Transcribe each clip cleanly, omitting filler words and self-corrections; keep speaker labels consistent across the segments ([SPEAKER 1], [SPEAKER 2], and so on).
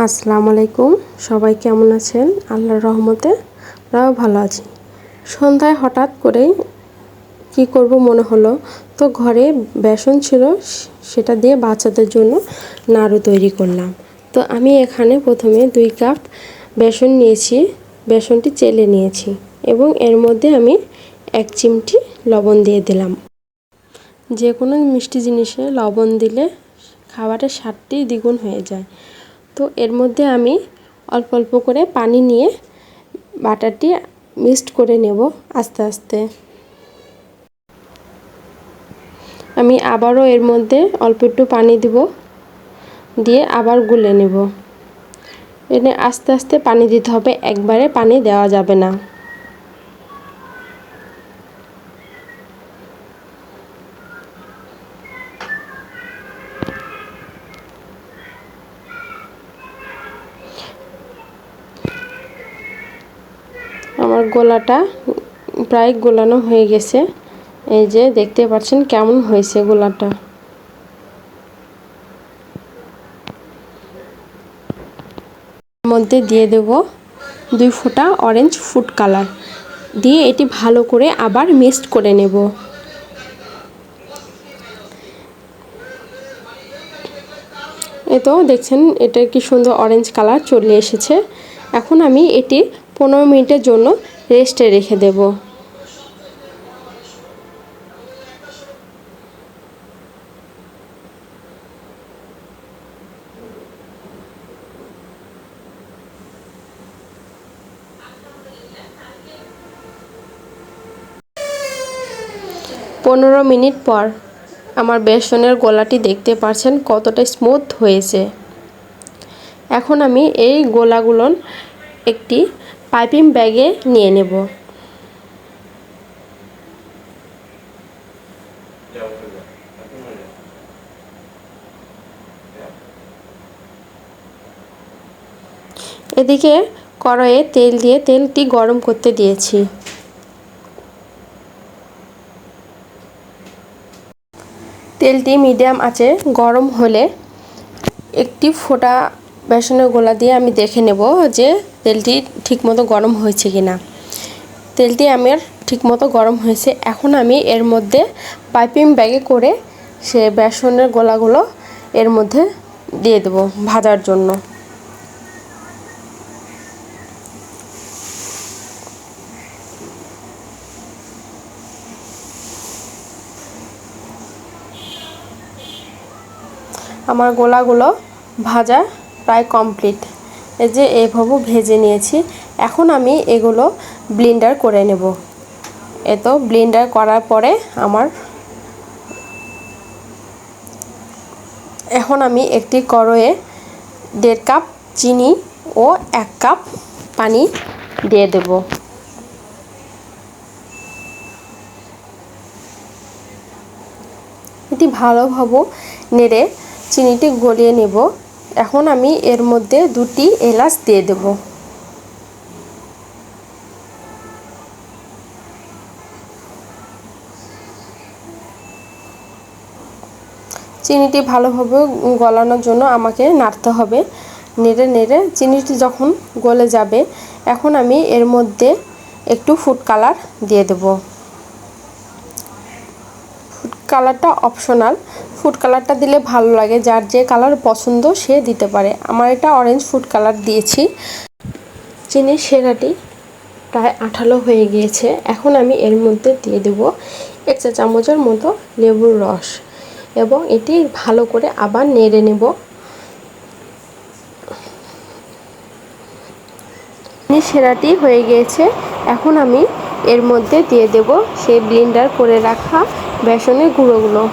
[SPEAKER 1] আসসালামু আলাইকুম। সবাই কেমন আছেন? আল্লাহর রহমতে আমরাও ভালো আছি। সন্ধ্যায় হঠাৎ করেই কি করব মনে হলো, তো ঘরে বেসন ছিল, সেটা দিয়ে বাচ্চাদের জন্য নাড়ু তৈরি করলাম। তো আমি এখানে প্রথমে 2 কাপ বেসন নিয়েছি, বেসনটি চেলে নিয়েছি এবং এর মধ্যে আমি 1 চিমটি লবণ দিয়ে দিলাম। যে কোনো মিষ্টি জিনিসে লবণ দিলে খাবারের স্বাদটি দ্বিগুণ হয়ে যায়। তো এর মধ্যে আমি অল্প অল্প করে পানি নিয়ে বাটারটি মিক্সড করে নেব আস্তে আস্তে। আমি আবারও এর মধ্যে অল্প একটু পানি দিব, দিয়ে আবার গুলে নেব। এনে আস্তে আস্তে পানি দিতে হবে, একবারে পানি দেওয়া যাবে না। আমার গোলাটা প্রায় গোলানো হয়ে গেছে। এই যে দেখতে পাচ্ছেন কেমন হয়েছে গোলাটা। এর মধ্যে দিয়ে দেব 2 ফোঁটা অরেঞ্জ ফুড কালার, দিয়ে এটি ভালো করে আবার মিক্সড করে নেব। তো দেখছেন এটা কি সুন্দর অরেঞ্জ কালার চলে এসেছে। এখন আমি এটি 15 মিনিটের জন্য রেস্টে রেখে দেব। পনেরো মিনিট পর আমার বেসনের গোলাটি দেখতে পাচ্ছেন কতটা স্মুথ হয়েছে। এখন আমি এই গোলাগুলো একটি পাইপিং ব্যাগে নিয়ে নেব। এদিকে কড়াইয়ে তেল দিয়ে তেলটি গরম করতে দিয়েছি। তেলটি মিডিয়াম আঁচে গরম হলে একটি ফোঁটা বেসনের গোলা দিয়ে আমি দেখে নেব যে তেলটি ঠিকমতো গরম হয়েছে কিনা। তেলটি আমার ঠিকমতো গরম হয়েছে। এখন আমি এর মধ্যে পাইপিং ব্যাগে করে সে বেসনের গোলাগুলো এর মধ্যে দিয়ে দেব ভাজার জন্য। আমার গোলাগুলো ভাজা প্রায় কমপ্লিট। এই যে এইভাবে ভেজে নিয়েছি। এখন আমি এগুলো ব্লেন্ডার করে নেব। তো ব্লেন্ডার করার পরে এখন আমি একটি কড়াইয়ে 1.5 কাপ চিনি ও 1 কাপ পানি দিয়ে দেব। এটি ভালোভাবে নেড়ে চিনিটি গলিয়ে নেব। এখন আমি এর মধ্যে 2টি এলাচ দিয়ে দেব। চিনিটি ভালোভাবে গলানোর জন্য আমাকে নাড়তে হবে। নেড়ে নেড়ে চিনিটি যখন গলে যাবে, এখন আমি এর মধ্যে একটু ফুড কালার দিয়ে দেব। ফুড কালারটা অপশনাল। ফুড কালারটা দিলে ভালো লাগে, যার যে কালার পছন্দ সে দিতে পারে। আমার এটা অরেঞ্জ ফুড কালার দিয়েছি। চিনির শিরাটি প্রায় আঠালো হয়ে গিয়েছে। এখন আমি এর মধ্যে দিয়ে দেব 1 চা চামচের মতো লেবুর রস এবং এটি ভালো করে আবার নেড়ে নেব। চিনির শিরাটি হয়ে গিয়েছে। এখন আমি এর মধ্যে দিয়ে দেব সেই ব্লেন্ডার করে রাখা বেসনের গুঁড়োগুলো।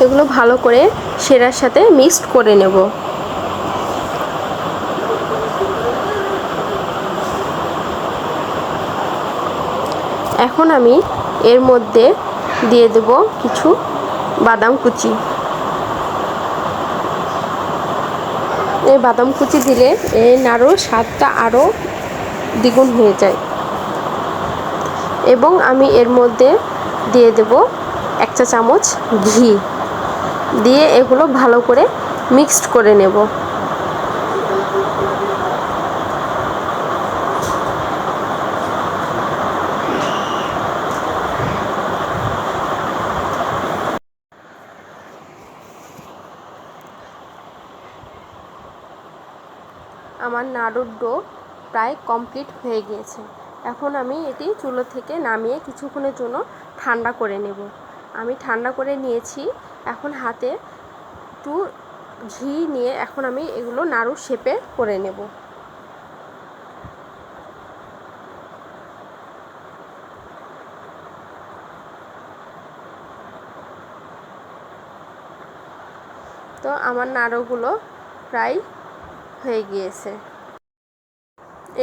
[SPEAKER 1] এগুলো ভালো করে শিরার সাথে মিক্সড করে নেব। এখন আমি এর মধ্যে দিয়ে দেব কিছু বাদাম কুচি। এই বাদাম কুচি দিলে এই নাড়ুর স্বাদটা আরও দ্বিগুণ হয়ে যায়। এবং আমি এর মধ্যে দিয়ে দেব 1 চা চামচ ঘি, দিয়ে এগুলো ভালো করে মিক্সড করে নেব। আমার নাড়ুর ডো প্রায় কমপ্লিট হয়ে গিয়েছে। এখন আমি এটি চুলো থেকে নামিয়ে কিছুক্ষণের জন্য ঠান্ডা করে নেব। আমি ঠান্ডা করে নিয়েছি। এখন হাতে একটু ঘি নিয়ে এখন আমি এগুলো নাড়ুর শেপে করে নেব। তো আমার নাড়ুগুলো প্রায় হয়ে গিয়েছে।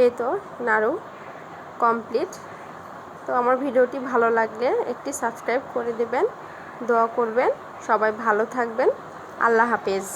[SPEAKER 1] এই তো নাড়ু কমপ্লিট। তো আমার ভিডিওটি ভালো লাগলে একটি সাবস্ক্রাইব করে দেবেন, দোয়া করবেন। সবাই ভালো থাকবেন। আল্লাহ হাফেজ।